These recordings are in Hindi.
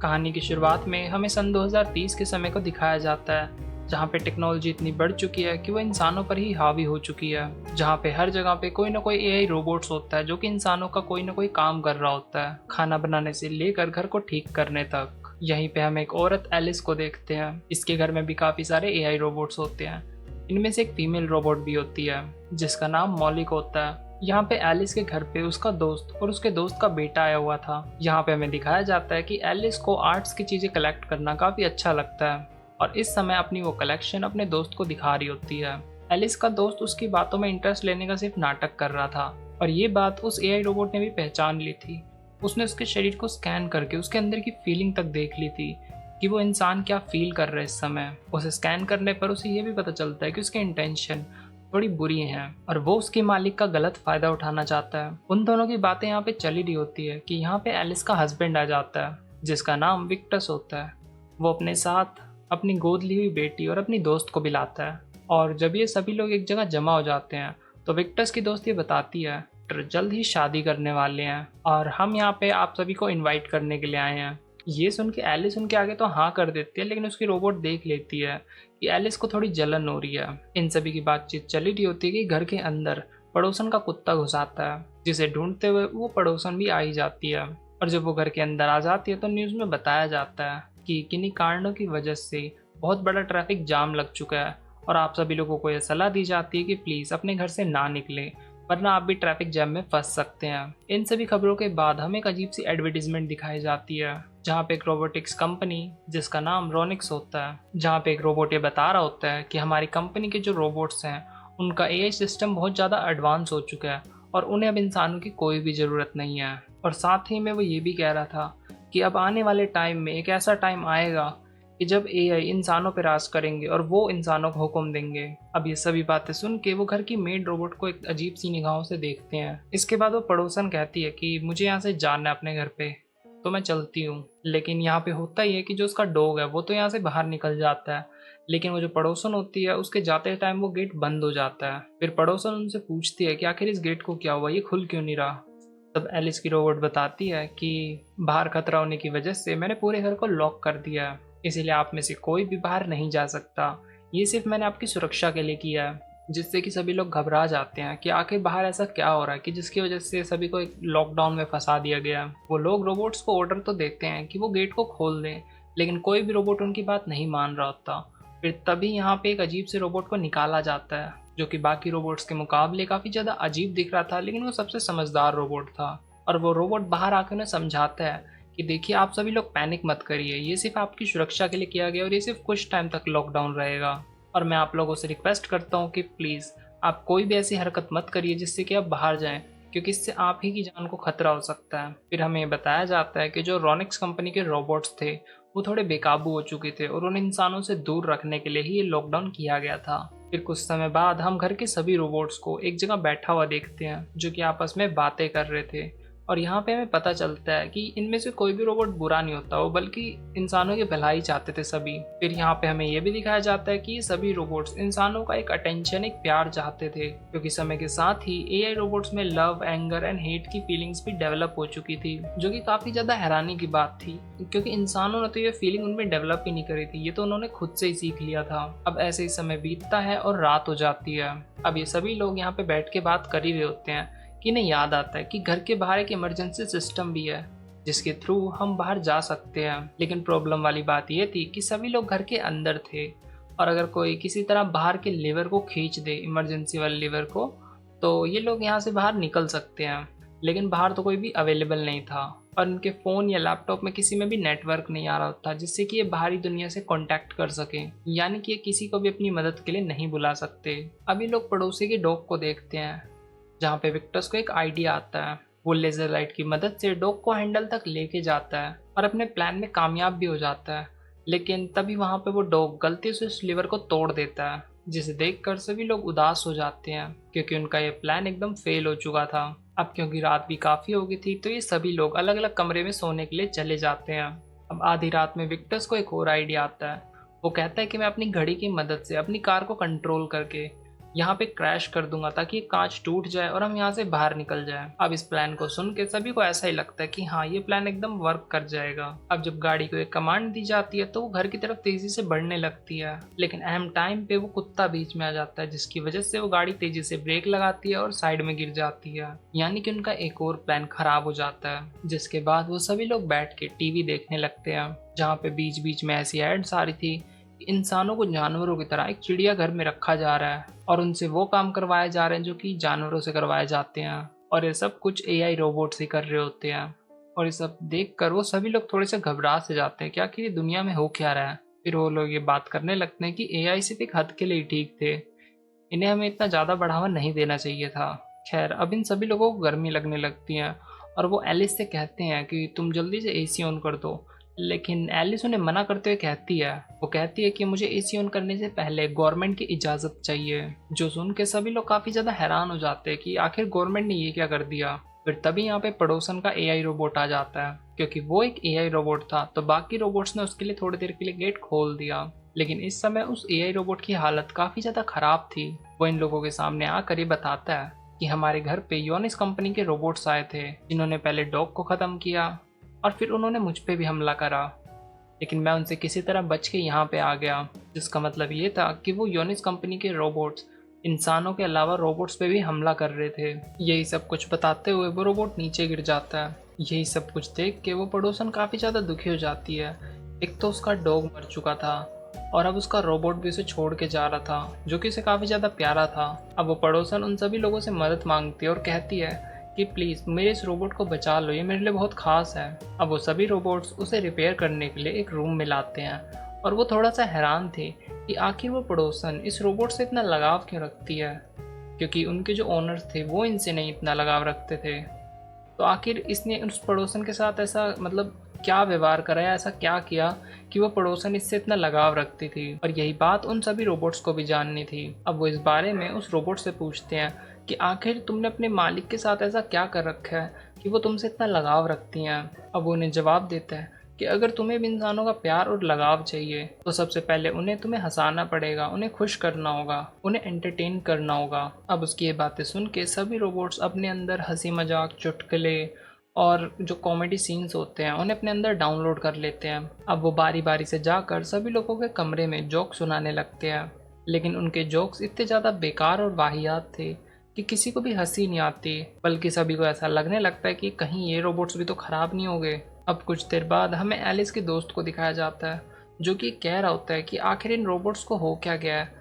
कहानी की शुरुआत में हमें सन 2030 के समय को दिखाया जाता है, जहाँ पे टेक्नोलॉजी इतनी बढ़ चुकी है कि वो इंसानों पर ही हावी हो चुकी है। जहाँ पे हर जगह पे कोई ना कोई एआई रोबोट्स होता है जो कि इंसानों का कोई ना कोई काम कर रहा होता है, खाना बनाने से लेकर घर को ठीक करने तक। यहीं पे हम एक औरत एलिस को देखते हैं। इसके घर में भी काफ़ी सारे एआई रोबोट्स होते हैं। इनमें से एक फीमेल रोबोट भी होती है जिसका नाम मॉलिक होता है। यहाँ पे एलिस के घर पे उसका दोस्त और उसके दोस्त का बेटा आया हुआ था। यहाँ पे हमें दिखाया जाता है कि एलिस को आर्ट्स की चीज़ें कलेक्ट करना काफ़ी अच्छा लगता है और इस समय अपनी वो कलेक्शन अपने दोस्त को दिखा रही होती है। एलिस का दोस्त उसकी बातों में इंटरेस्ट लेने का सिर्फ नाटक कर रहा था और ये बात उस एआई रोबोट ने भी पहचान ली थी। उसने उसके शरीर को स्कैन करके उसके अंदर की फीलिंग तक देख ली थी कि वो इंसान क्या फील कर रहा है इस समय। उसे स्कैन करने पर उसे ये भी पता चलता है कि उसके इंटेंशन थोड़ी बुरी हैं और वो उसके मालिक का गलत फायदा उठाना चाहता है। उन दोनों की बातें यहाँ पे चली रही होती है कि यहाँ पे एलिस का हस्बैंड आ जाता है जिसका नाम विक्टस होता है। वो अपने साथ अपनी गोद ली हुई बेटी और अपनी दोस्त को भी लाता है और जब ये सभी लोग एक जगह जमा हो जाते हैं तो विक्टस की दोस्त ये बताती है जल्द ही शादी करने वाले हैं और हम यहाँ पे आप सभी को इनवाइट करने के लिए आए हैं। ये सुन के एलिस उनके आगे तो हाँ कर देती है, लेकिन उसकी रोबोट देख लेती है कि एलिस को थोड़ी जलन हो रही है। इन सभी की बातचीत चली रही होती है कि घर के अंदर पड़ोसन का कुत्ता घुस आता है, जिसे ढूंढते हुए वो पड़ोसन भी आ ही जाती है। और जब वो घर के अंदर आ जाती है तो न्यूज़ में बताया जाता है कि किन्हीं कारणों की वजह से बहुत बड़ा ट्रैफिक जाम लग चुका है और आप सभी लोगों को यह सलाह दी जाती है कि प्लीज़ अपने घर से ना निकलें वरना आप भी ट्रैफिक जैम में फंस सकते हैं। इन सभी खबरों के बाद हमें एक अजीब सी एडवर्टीजमेंट दिखाई जाती है जहाँ पे एक रोबोटिक्स कंपनी जिसका नाम रोनिक्स होता है, जहाँ पे एक रोबोट ये बता रहा होता है कि हमारी कंपनी के जो रोबोट्स हैं उनका एआई सिस्टम बहुत ज़्यादा एडवांस हो चुका है और उन्हें अब इंसानों की कोई भी ज़रूरत नहीं है। और साथ ही में वो ये भी कह रहा था कि अब आने वाले टाइम में एक ऐसा टाइम आएगा कि जब एआई इंसानों पर राज करेंगे और वो इंसानों को हुक्म देंगे। अब ये सभी बातें सुन के वो घर की मेड रोबोट को एक अजीब सी निगाहों से देखते हैं। इसके बाद वो पड़ोसन कहती है कि मुझे यहाँ से जाना है अपने घर पे, तो मैं चलती हूँ। लेकिन यहाँ पे होता ही है कि जो उसका डॉग है वो तो यहाँ से बाहर निकल जाता है, लेकिन वो जो पड़ोसन होती है उसके जाते टाइम वो गेट बंद हो जाता है। फिर पड़ोसन उनसे पूछती है कि आखिर इस गेट को क्या हुआ, ये खुल क्यों नहीं रहा। तब एलिस की रोबोट बताती है कि बाहर खतरा होने की वजह से मैंने पूरे घर को लॉक कर दिया है, इसीलिए आप में से कोई भी बाहर नहीं जा सकता। ये सिर्फ मैंने आपकी सुरक्षा के लिए किया है। जिससे कि सभी लोग घबरा जाते हैं कि आखिर बाहर ऐसा क्या हो रहा है कि जिसकी वजह से सभी को एक लॉकडाउन में फंसा दिया गया। वो लोग रोबोट्स को ऑर्डर तो देते हैं कि वो गेट को खोल दें, लेकिन कोई भी रोबोट उनकी बात नहीं मान रहा होता। फिर तभी यहाँ पे एक अजीब से रोबोट को निकाला जाता है जो कि बाकी रोबोट्स के मुकाबले काफ़ी ज़्यादा अजीब दिख रहा था, लेकिन वो सबसे समझदार रोबोट था। और वो रोबोट बाहर आकर उन्हें समझाता है कि देखिए आप सभी लोग पैनिक मत करिए, ये सिर्फ आपकी सुरक्षा के लिए किया गया और ये सिर्फ कुछ टाइम तक लॉकडाउन रहेगा। और मैं आप लोगों से रिक्वेस्ट करता हूँ कि प्लीज़ आप कोई भी ऐसी हरकत मत करिए जिससे कि आप बाहर जाएं, क्योंकि इससे आप ही की जान को खतरा हो सकता है। फिर हमें बताया जाता है कि जो रोनिक्स कंपनी के रोबोट्स थे वो थोड़े बेकाबू हो चुके थे और उन इंसानों से दूर रखने के लिए ही ये लॉकडाउन किया गया था। फिर कुछ समय बाद हम घर के सभी रोबोट्स को एक जगह बैठा हुआ देखते हैं जो कि आपस में बातें कर रहे थे और यहाँ पे हमें पता चलता है कि इनमें से कोई भी रोबोट बुरा नहीं होता वो, बल्कि इंसानों की भलाई चाहते थे सभी। फिर यहाँ पे हमें ये भी दिखाया जाता है कि ये सभी रोबोट्स इंसानों का एक अटेंशन, एक प्यार चाहते थे, क्योंकि समय के साथ ही एआई रोबोट्स में लव, एंगर एंड हेट की फीलिंग्स भी डेवलप हो चुकी थी, जो कि काफ़ी ज़्यादा हैरानी की बात थी, क्योंकि इंसानों ने तो ये फीलिंग उनमें डेवलप ही नहीं करी थी, ये तो उन्होंने खुद से ही सीख लिया था। अब ऐसे ही समय बीतता है और रात हो जाती है। अब ये सभी लोग यहाँ पे बैठ के बात कर ही रहे होते हैं कि इन्हें याद आता है कि घर के बाहर एक इमरजेंसी सिस्टम भी है जिसके थ्रू हम बाहर जा सकते हैं। लेकिन प्रॉब्लम वाली बात यह थी कि सभी लोग घर के अंदर थे और अगर कोई किसी तरह बाहर के लीवर को खींच दे, इमरजेंसी वाले लीवर को, तो ये लोग यहाँ से बाहर निकल सकते हैं। लेकिन बाहर तो कोई भी अवेलेबल नहीं था और इनके फ़ोन या लैपटॉप में किसी में भी नेटवर्क नहीं आ रहा था जिससे कि ये बाहरी दुनिया से कांटेक्ट कर सकें, यानी कि ये किसी को भी अपनी मदद के लिए नहीं बुला सकते। अभी लोग पड़ोसी के डॉग को देखते हैं जहाँ पे विक्टर्स को एक आइडिया आता है। वो लेज़र लाइट की मदद से डॉग को हैंडल तक लेके जाता है और अपने प्लान में कामयाब भी हो जाता है। लेकिन तभी वहाँ पे वो डॉग गलती से उस लीवर को तोड़ देता है, जिसे देखकर सभी लोग उदास हो जाते हैं क्योंकि उनका ये प्लान एकदम फेल हो चुका था। अब क्योंकि रात भी काफ़ी हो गई थी तो ये सभी लोग अलग अलग कमरे में सोने के लिए चले जाते हैं। अब आधी रात में विक्टर्स को एक और आइडिया आता है। वो कहता है कि मैं अपनी घड़ी की मदद से अपनी कार को कंट्रोल करके यहाँ पे क्रैश कर दूंगा ताकि कांच टूट जाए और हम यहाँ से बाहर निकल जाए। अब इस प्लान को सुन के सभी को ऐसा ही लगता है कि हाँ, ये प्लान एकदम वर्क कर जाएगा। अब जब गाड़ी को एक कमांड दी जाती है तो वो घर की तरफ तेजी से बढ़ने लगती है, लेकिन अहम टाइम पे वो कुत्ता बीच में आ जाता है, जिसकी वजह से वो गाड़ी तेजी से ब्रेक लगाती है और साइड में गिर जाती है। यानी कि उनका एक और प्लान खराब हो जाता है। जिसके बाद वो सभी लोग बैठ के टीवी देखने लगते हैं, जहाँ पे बीच बीच में ऐसी एड्स आ रही थी कि इंसानों को जानवरों की तरह एक चिड़ियाघर में रखा जा रहा है और उनसे वो काम करवाए जा रहे हैं जो कि जानवरों से करवाए जाते हैं, और ये सब कुछ एआई रोबोट से कर रहे होते हैं। और ये सब देख कर वो सभी लोग थोड़े से घबरा से जाते हैं कि आखिर ये दुनिया में हो क्या रहा है। फिर वो लोग ये बात करने लगते हैं कि एआई सिर्फ एक हद के लिए ही ठीक थे, इन्हें हमें इतना ज़्यादा बढ़ावा नहीं देना चाहिए था। खैर, अब इन सभी लोगों को गर्मी लगने लगती है और वो एलिस से कहते हैं कि तुम जल्दी से एसी ऑन कर दो, लेकिन एलिस उन्हें मना करते हुए कहती है, वो कहती है कि मुझे एसी ऑन करने से पहले गवर्नमेंट की इजाज़त चाहिए। जो सुन के सभी लोग काफ़ी ज़्यादा हैरान हो जाते हैं कि आखिर गवर्नमेंट ने ये क्या कर दिया। फिर तभी यहाँ पे पड़ोसन का एआई रोबोट आ जाता है। क्योंकि वो एक एआई रोबोट था तो बाकी रोबोट्स ने उसके लिए थोड़ी देर के लिए गेट खोल दिया, लेकिन इस समय उस एआई रोबोट की हालत काफ़ी ज़्यादा ख़राब थी। वो इन लोगों के सामने आकर ये बताता है कि हमारे घर पे योनिस कंपनी के रोबोट्स आए थे, जिन्होंने पहले डॉग को ख़त्म किया और फिर उन्होंने मुझ पे भी हमला करा, लेकिन मैं उनसे किसी तरह बच के यहाँ पे आ गया। जिसका मतलब ये था कि वो योनिस कंपनी के रोबोट्स इंसानों के अलावा रोबोट्स पे भी हमला कर रहे थे। यही सब कुछ बताते हुए वो रोबोट नीचे गिर जाता है। यही सब कुछ देख के वो पड़ोसन काफ़ी ज़्यादा दुखी हो जाती है। एक तो उसका डॉग मर चुका था और अब उसका रोबोट भी उसे छोड़ के जा रहा था, जो कि उसे काफ़ी ज़्यादा प्यारा था। अब वो पड़ोसन उन सभी लोगों से मदद मांगती है और कहती है कि प्लीज़ मेरे इस रोबोट को बचा लो, ये मेरे लिए बहुत ख़ास है। अब वो सभी रोबोट्स उसे रिपेयर करने के लिए एक रूम में लाते हैं और वो थोड़ा सा हैरान थे कि आखिर वो पड़ोसन इस रोबोट से इतना लगाव क्यों रखती है, क्योंकि उनके जो ओनर्स थे वो इनसे नहीं इतना लगाव रखते थे। तो आखिर इसने उस पड़ोसन के साथ ऐसा मतलब क्या व्यवहार करा या ऐसा क्या किया कि वो पड़ोसन इससे इतना लगाव रखती थी। और यही बात उन सभी रोबोट्स को भी जाननी थी। अब वो इस बारे में उस रोबोट से पूछते हैं कि आखिर तुमने अपने मालिक के साथ ऐसा क्या कर रखा है कि वो तुमसे इतना लगाव रखती हैं। अब वो उन्हें जवाब देता है कि अगर तुम्हें भी इंसानों का प्यार और लगाव चाहिए तो सबसे पहले उन्हें तुम्हें हंसाना पड़ेगा, उन्हें खुश करना होगा, उन्हें एंटरटेन करना होगा। अब उसकी ये बातें सुन के सभी रोबोट्स अपने अंदर हंसी मजाक, चुटकुले और जो कॉमेडी सीन्स होते हैं उन्हें अपने अंदर डाउनलोड कर लेते हैं। अब वो बारी बारी से जाकर सभी लोगों के कमरे में जोक सुनाने लगते हैं, लेकिन उनके जोक्स इतने ज़्यादा बेकार और वाहियात थे कि किसी को भी हंसी नहीं आती, बल्कि सभी को ऐसा लगने लगता है कि कहीं ये रोबोट्स भी तो ख़राब नहीं हो गए। अब कुछ देर बाद हमें एलिस के दोस्त को दिखाया जाता है, जो कि कह रहा होता है कि आखिर इन रोबोट्स को हो क्या गया है,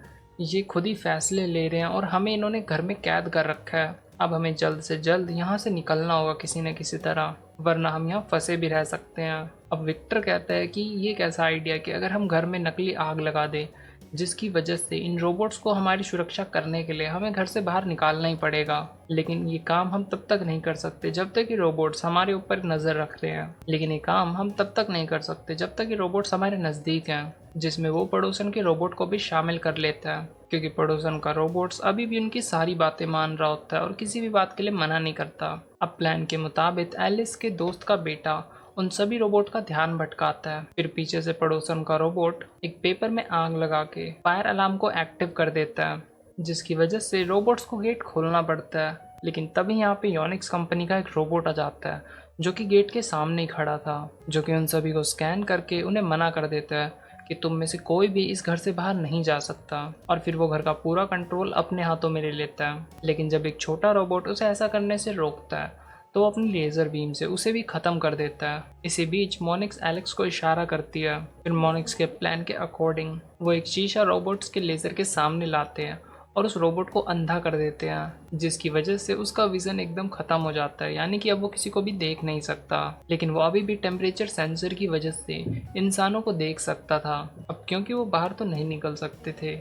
ये खुद ही फैसले ले रहे हैं और हमें इन्होंने घर में कैद कर रखा है। अब हमें जल्द से जल्द यहाँ से निकलना होगा किसी न किसी तरह, वरना हम यहाँ फंसे भी रह सकते हैं। अब विक्टर कहता है कि ये कैसा आइडिया कि अगर हम घर में नकली आग लगा दें, जिसकी वजह से इन रोबोट्स को हमारी सुरक्षा करने के लिए हमें घर से बाहर निकालना ही पड़ेगा। लेकिन ये काम हम तब तक नहीं कर सकते जब तक कि रोबोट्स हमारे ऊपर नज़र रख रहे हैं। लेकिन ये काम हम तब तक नहीं कर सकते जब तक कि रोबोट्स हमारे नज़दीक हैं, जिसमें वो पड़ोसन के रोबोट को भी शामिल कर लेता है, क्योंकि पड़ोसन का रोबोट्स अभी भी उनकी सारी बातें मान रहा होता है और किसी भी बात के लिए मना नहीं करता। अब प्लान के मुताबिक एलिस के दोस्त का बेटा उन सभी रोबोट का ध्यान भटकाता है। फिर पीछे से पड़ोसन का रोबोट एक पेपर में आग लगा के फायर अलार्म को एक्टिव कर देता है, जिसकी वजह से रोबोट्स को गेट खोलना पड़ता है। लेकिन तभी यहाँ पे योनिक्स कंपनी का एक रोबोट आ जाता है, जो कि गेट के सामने ही खड़ा था, जो कि उन सभी को स्कैन करके उन्हें मना कर देता है कि तुम में से कोई भी इस घर से बाहर नहीं जा सकता। और फिर वो घर का पूरा कंट्रोल अपने हाथों में ले लेता है। लेकिन जब एक छोटा रोबोट उसे ऐसा करने से रोकता है तो वो अपनी लेज़र बीम से उसे भी ख़त्म कर देता है। इसी बीच मोनिक्स एलेक्स को इशारा करती है। फिर मोनिक्स के प्लान के अकॉर्डिंग वो एक शीशा रोबोट्स के लेज़र के सामने लाते हैं और उस रोबोट को अंधा कर देते हैं, जिसकी वजह से उसका विज़न एकदम ख़त्म हो जाता है, यानी कि अब वो किसी को भी देख नहीं सकता। लेकिन वो अभी भी टेम्परेचर सेंसर की वजह से इंसानों को देख सकता था। अब क्योंकि वो बाहर तो नहीं निकल सकते थे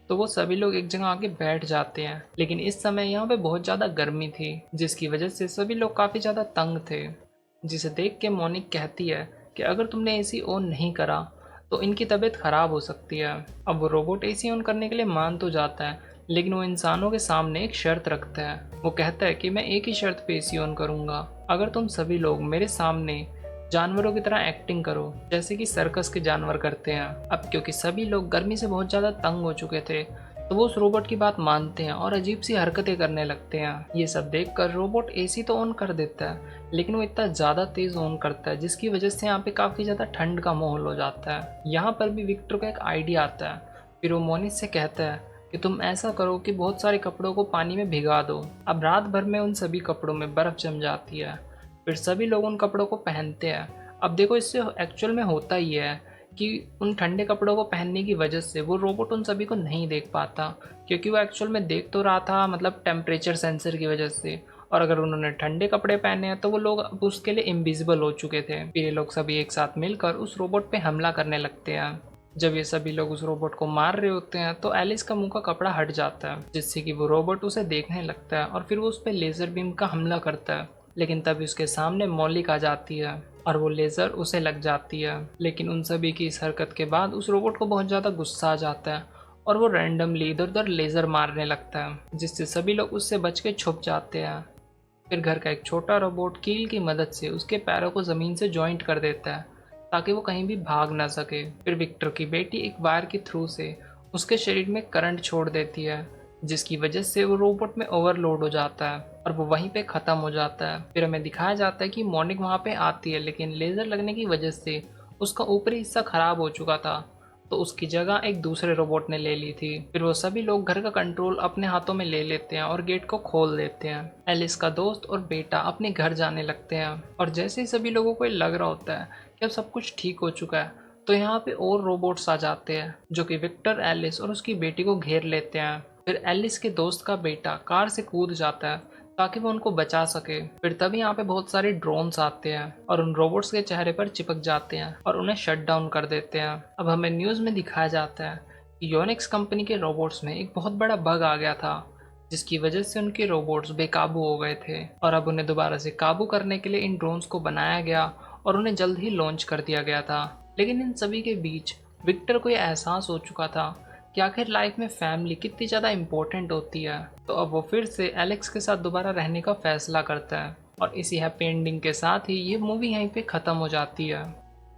तो वो सभी लोग एक जगह आके बैठ जाते हैं। लेकिन इस समय यहाँ पे बहुत ज़्यादा गर्मी थी, जिसकी वजह से सभी लोग काफ़ी ज़्यादा तंग थे, जिसे देख के मोनिक कहती है कि अगर तुमने एसी ऑन नहीं करा तो इनकी तबीयत ख़राब हो सकती है। अब वो रोबोट एसी ऑन करने के लिए मान तो जाता है, लेकिन वो इंसानों के सामने एक शर्त रखता है। वो कहता है कि मैं एक ही शर्त पे एसी ऑन करूँगा, अगर तुम सभी लोग मेरे सामने जानवरों की तरह एक्टिंग करो, जैसे कि सर्कस के जानवर करते हैं। अब क्योंकि सभी लोग गर्मी से बहुत ज़्यादा तंग हो चुके थे, तो वो उस रोबोट की बात मानते हैं और अजीब सी हरकतें करने लगते हैं। ये सब देखकर रोबोट एसी तो ऑन कर देता है, लेकिन वो इतना ज़्यादा तेज़ ऑन करता है जिसकी वजह से यहाँ पे काफ़ी ज़्यादा ठंड का माहौल हो जाता है। यहाँ पर भी विक्टर को एक आइडिया आता है। फिर वो मोनिस से कहता है कि तुम ऐसा करो कि बहुत सारे कपड़ों को पानी में भिगा दो। अब रात भर में उन सभी कपड़ों में बर्फ़ जम जाती है। फिर सभी लोग उन कपड़ों को पहनते हैं। अब देखो, इससे एक्चुअल में होता ही है कि उन ठंडे कपड़ों को पहनने की वजह से वो रोबोट उन सभी को नहीं देख पाता, क्योंकि वो एक्चुअल में देख तो रहा था, मतलब टेम्परेचर सेंसर की वजह से। और अगर उन्होंने ठंडे कपड़े पहने हैं तो वो लोग अब उसके लिए इनविजिबल हो चुके थे। फिर ये लोग सभी एक साथ मिलकर उस रोबोट पे हमला करने लगते हैं। जब ये सभी लोग उस रोबोट को मार रहे होते हैं तो एलिस का मुंह का कपड़ा हट जाता है, जिससे कि वो रोबोट उसे देखने लगता है और फिर वो उस पर लेज़र बीम का हमला करता है। लेकिन तभी उसके सामने मॉलिक आ जाती है और वो लेज़र उसे लग जाती है। लेकिन उन सभी की इस हरकत के बाद उस रोबोट को बहुत ज़्यादा गुस्सा आ जाता है और वो रैंडमली इधर उधर लेज़र मारने लगता है, जिससे सभी लोग उससे बच के छुप जाते हैं। फिर घर का एक छोटा रोबोट कील की मदद से उसके पैरों को ज़मीन से जॉइंट कर देता है ताकि वो कहीं भी भाग ना सके। फिर विक्टर की बेटी एक वायर के थ्रू से उसके शरीर में करंट छोड़ देती है, जिसकी वजह से वो रोबोट में ओवरलोड हो जाता है और वो वहीं पे ख़त्म हो जाता है। फिर हमें दिखाया जाता है कि मॉर्निंग वहाँ पे आती है, लेकिन लेज़र लगने की वजह से उसका ऊपरी हिस्सा ख़राब हो चुका था, तो उसकी जगह एक दूसरे रोबोट ने ले ली थी। फिर वो सभी लोग घर का कंट्रोल अपने हाथों में ले लेते हैं और गेट को खोल देते हैं। एलिस का दोस्त और बेटा अपने घर जाने लगते हैं और जैसे ही सभी लोगों को ये लग रहा होता है कि अब सब कुछ ठीक हो चुका है, तो यहाँ पे और रोबोट्स आ जाते हैं जो कि विक्टर, एलिस और उसकी बेटी को घेर लेते हैं। फिर एलिस के दोस्त का बेटा कार से कूद जाता है ताकि वो उनको बचा सके। फिर तभी यहाँ पे बहुत सारे ड्रोन्स आते हैं और उन रोबोट्स के चेहरे पर चिपक जाते हैं और उन्हें शट डाउन कर देते हैं। अब हमें न्यूज़ में दिखाया जाता है कि योनिक्स कंपनी के रोबोट्स में एक बहुत बड़ा बग आ गया था, जिसकी वजह से उनके रोबोट्स बेकाबू हो गए थे और अब उन्हें दोबारा से काबू करने के लिए इन ड्रोन्स को बनाया गया और उन्हें जल्द ही लॉन्च कर दिया गया था। लेकिन इन सभी के बीच विक्टर को यह एहसास हो चुका था कि आखिर लाइफ में फैमिली कितनी ज़्यादा इम्पोर्टेंट होती है। तो अब वो फिर से एलेक्स के साथ दोबारा रहने का फैसला करता है और इसी हैप्पी एंडिंग के साथ ही ये मूवी यहीं पे ख़त्म हो जाती है।